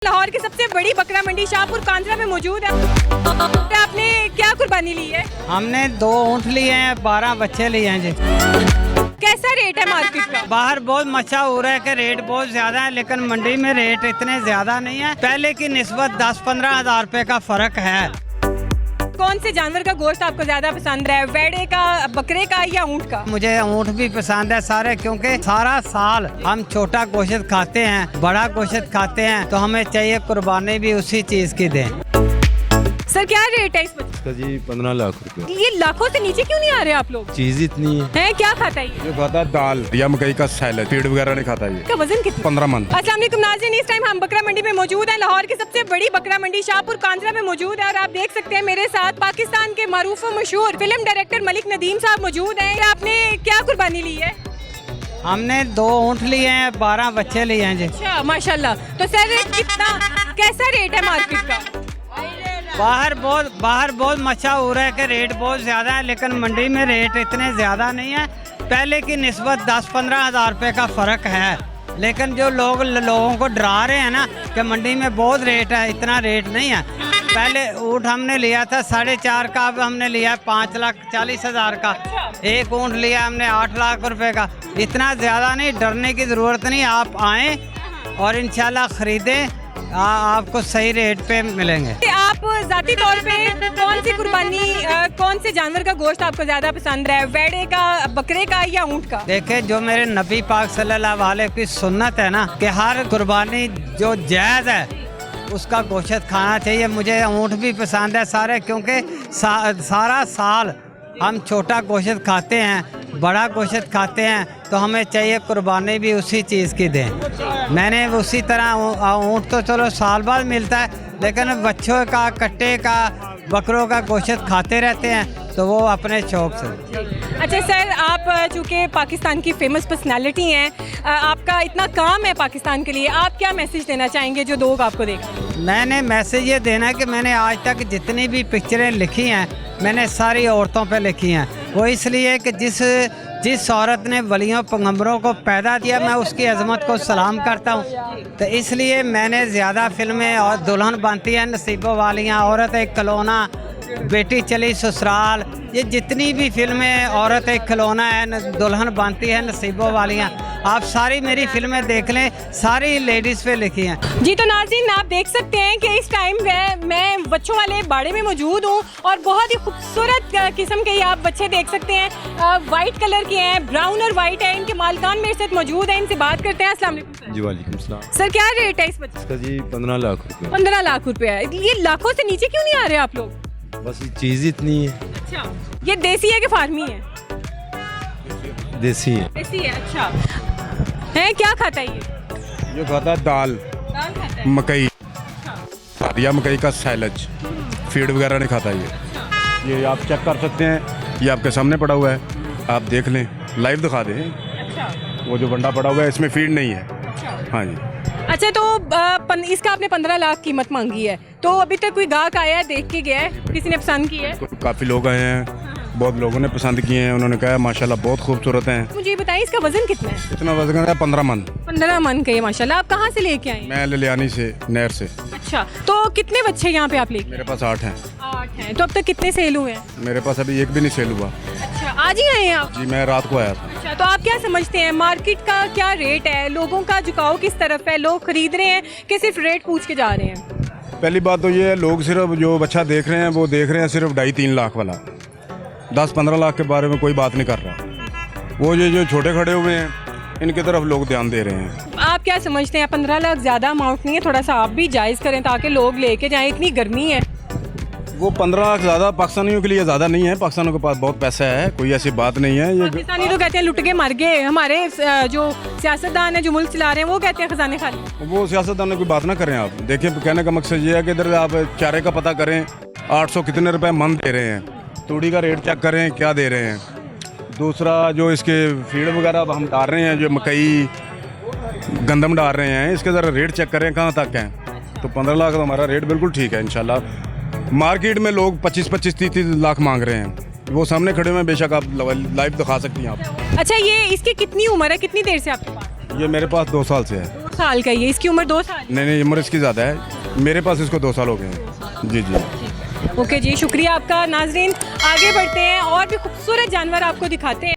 लाहौर की सबसे बड़ी बकरा मंडी शाहपुर कांजरा में मौजूद है। आपने क्या कुर्बानी ली है? हमने 2 ऊँट लिए हैं, 12 बच्चे लिए हैं जी। कैसा रेट है मार्केट का? बाहर बहुत मचा हो रहा है कि रेट बहुत ज्यादा है, लेकिन मंडी में रेट इतने ज्यादा नहीं है। पहले की निस्बत 10-15 हज़ार रुपए का फर्क है। कौन से जानवर का गोश्त आपको ज्यादा पसंद है, वेड़े का, बकरे का या ऊँट का? मुझे ऊँट भी पसंद है सारे, क्योंकि सारा साल हम छोटा गोश्त खाते हैं, बड़ा गोश्त खाते हैं, तो हमें चाहिए कुर्बानी भी उसी चीज की दें। सर क्या रेट है इस वक्त? इसका जी 15 लाख रुपए। ये लाखों से नीचे क्यों नहीं आ रहे आप लोग? चीज इतनी है। क्या खाता है ये? जो खाता है दाल या मकई का सैलड, फीड वगैरह नहीं खाता ये। इसका वजन कितना? 15 मन। अस्सलाम वालेकुम नाज़रीन, इस टाइम हम बकरा मंडी में मौजूद हैं। लाहौर की सबसे बड़ी बकरा मंडी शाहपुर कांजरा में मौजूद है और आप देख सकते हैं मेरे साथ पाकिस्तान के मारूफ और मशहूर फिल्म डायरेक्टर मलिक नदीम साहब मौजूद हैं। आपने क्या कुर्बानी ली है? हमने 2 ऊँट लिए हैं, 12 बच्चे लिए हैं जी। अच्छा माशाल्लाह। तो सर कितना कैसा रेट है मार्केट का? बाहर बहुत मचा हो रहा है कि रेट बहुत ज़्यादा है, लेकिन मंडी में रेट इतने ज़्यादा नहीं है। पहले की निस्बत 10-15 हज़ार रुपए का फ़र्क है, लेकिन जो लोगों को डरा रहे हैं ना कि मंडी में बहुत रेट है, इतना रेट नहीं है। पहले ऊँट हमने लिया था 4.5 का, अब हमने लिया 5,40,000 का। एक ऊँट लिया हमने 8 लाख रुपए का। इतना ज़्यादा नहीं, डरने की ज़रूरत नहीं। आप आएँ और इंशाल्लाह ख़रीदें, आपको सही रेट पे मिलेंगे। आप जाती तौर पे कौन सी कुर्बानी, कौन से जानवर का गोश्त आपको ज्यादा पसंद है, वेड़े का, बकरे का या ऊँट का? देखे, जो मेरे नबी पाक सल्लल्लाहु अलैहि वसल्लम की सुन्नत है ना कि हर कुर्बानी जो जायज़ है उसका गोश्त खाना चाहिए। मुझे ऊँट भी पसंद है सारे, क्योंकि सारा साल हम छोटा गोश्त खाते हैं, बड़ा गोश्त खाते हैं, तो हमें चाहिए कुर्बानी भी उसी चीज़ की दें। मैंने उसी तरह ऊँट तो चलो साल बाद मिलता है, लेकिन बच्चों का, कट्टे का, बकरों का गोश्त खाते रहते हैं, तो वो अपने शौक से। अच्छा सर, आप चूँकि पाकिस्तान की फेमस पर्सनालिटी हैं, आपका इतना काम है पाकिस्तान के लिए, आप क्या मैसेज देना चाहेंगे जो लोग आपको देखें? मैंने मैसेज ये देना है कि मैंने आज तक जितनी भी पिक्चरें लिखी हैं, मैंने सारी औरतों पे लिखी हैं। वो इसलिए कि जिस औरत ने वलियों पैगंबरों को पैदा किया, मैं उसकी अज़मत को सलाम करता हूँ। तो इसलिए मैंने ज़्यादा फिल्में, और दुल्हन बनती है नसीबों वालियाँ, औरत एक खिलौना, बेटी चली ससुराल, ये जितनी भी फिल्में, औरत एक खिलौना है, दुल्हन बनती है नसीबों वालियाँ, आप सारी मेरी फिल्में देख लें, सारी लेडीज़ पे लिखी हैं जी। तो नाज़रीन, आप देख सकते हैं कि इस टाइम मैं बच्चों वाले बाड़े में मौजूद हूँ और बहुत ही खूबसूरत किस्म के ये आप बच्चे देख सकते हैं। वाइट कलर के हैं, ब्राउन और वाइट है। इनके मालिकान मेरे साथ मौजूद हैं, इनसे बात करते हैं। अस्सलाम वालेकुम। जी वालेकुम सलाम। सर क्या रेट है इस बच्चे? इसका जी 15 लाख रुपए। 15 लाख रुपए है। ये लाखों से नीचे क्यों नहीं आ रहे आप लोग? बस ये चीज इतनी है। अच्छा, ये देसी है कि फार्मी है? देसी है। देसी है। अच्छा है, क्या खाता है ये? जो खाता है दाल दाल खाता है। मकई या मकई का सैलड, फीड वगैरह नहीं खाता ये आप चेक कर सकते हैं, ये आपके सामने पड़ा हुआ है, आप देख लें, लाइव दिखा दें। अच्छा वो जो बंडा पड़ा हुआ है इसमें फीड नहीं है। अच्छा। हाँ जी। अच्छा, तो इसका आपने 15 लाख कीमत मांगी है, तो अभी तक कोई गाहक आया है, देख के गया है, किसी ने पसंद की है? काफ़ी लोग आए हैं, बहुत लोगों ने पसंद किए हैं, उन्होंने कहा माशाल्लाह बहुत खूबसूरत हैं। मुझे बताइए इसका वजन कितना है? इतना वजन है 15 मन। 15 मन का ये माशाल्लाह। आप कहाँ से लेके आए? मैं ललियानी से, नहर से। अच्छा, तो कितने बच्चे यहाँ पे आप लेके? मेरे पास 8 हैं। 8 हैं। तो अब तक कितने सेल हुए हैं? मेरे पास अभी एक भी नहीं सेल हुआ। अच्छा, आज ही आए हैं आप? जी, मैं रात को आया था। अच्छा, तो आप क्या समझते हैं मार्केट का क्या रेट है, लोगों का झुकाव किस तरफ है, लोग खरीद रहे हैं कि सिर्फ रेट पूछ के जा रहे हैं? पहली बात तो ये है, लोग सिर्फ जो बच्चा देख रहे हैं वो देख रहे हैं सिर्फ 2.5-3 लाख वाला, 10-15 लाख के बारे में कोई बात नहीं कर रहा। वो ये जो छोटे खड़े हुए हैं इनकी तरफ लोग ध्यान दे रहे हैं। आप क्या समझते हैं 15 लाख ज़्यादा अमाउंट नहीं है? थोड़ा सा आप भी जायज़ करें ताकि लोग लेके जाएं, इतनी गर्मी है। वो 15 लाख ज़्यादा पाकिस्तानियों के लिए ज़्यादा नहीं है, पाकिस्तानियों के पास बहुत पैसा है, कोई ऐसी बात नहीं है। ये पाकिस्तानी तो कहते हैं लुट के मर गए, हमारे जो सियासतदान है जो मुल्क चला रहे हैं वो कहते हैं खजाने खाली। वो सियासतदान की बात ना करें आप। देखिए, कहने का मकसद ये है कि इधर आप चारे का पता करें, 800 कितने रुपए मन दे रहे हैं, तूड़ी का रेट चेक करें क्या दे रहे हैं। दूसरा जो इसके फीड वगैरह हम डाल रहे हैं, जो मकई गंदम डाल रहे हैं, इसके ज़रा रेट चेक करें कहाँ तक हैं। तो 15 लाख तो हमारा रेट बिल्कुल ठीक है इंशाल्लाह। मार्केट में लोग 25-30 लाख मांग रहे हैं, वो सामने खड़े हुए हैं, बेशक आप लाइव दिखा सकती हैं आप। अच्छा, ये इसकी कितनी उम्र है, कितनी देर से आपके पास? ये मेरे पास 2 साल से है। 2 साल का ही है, इसकी उम्र 2 साल। नहीं नहीं, उम्र इसकी ज़्यादा है, मेरे पास इसको 2 साल हो गए हैं। जी जी। ओके जी, शुक्रिया आपका। नाजरीन आगे बढ़ते हैं और भी खूबसूरत जानवर आपको दिखाते हैं।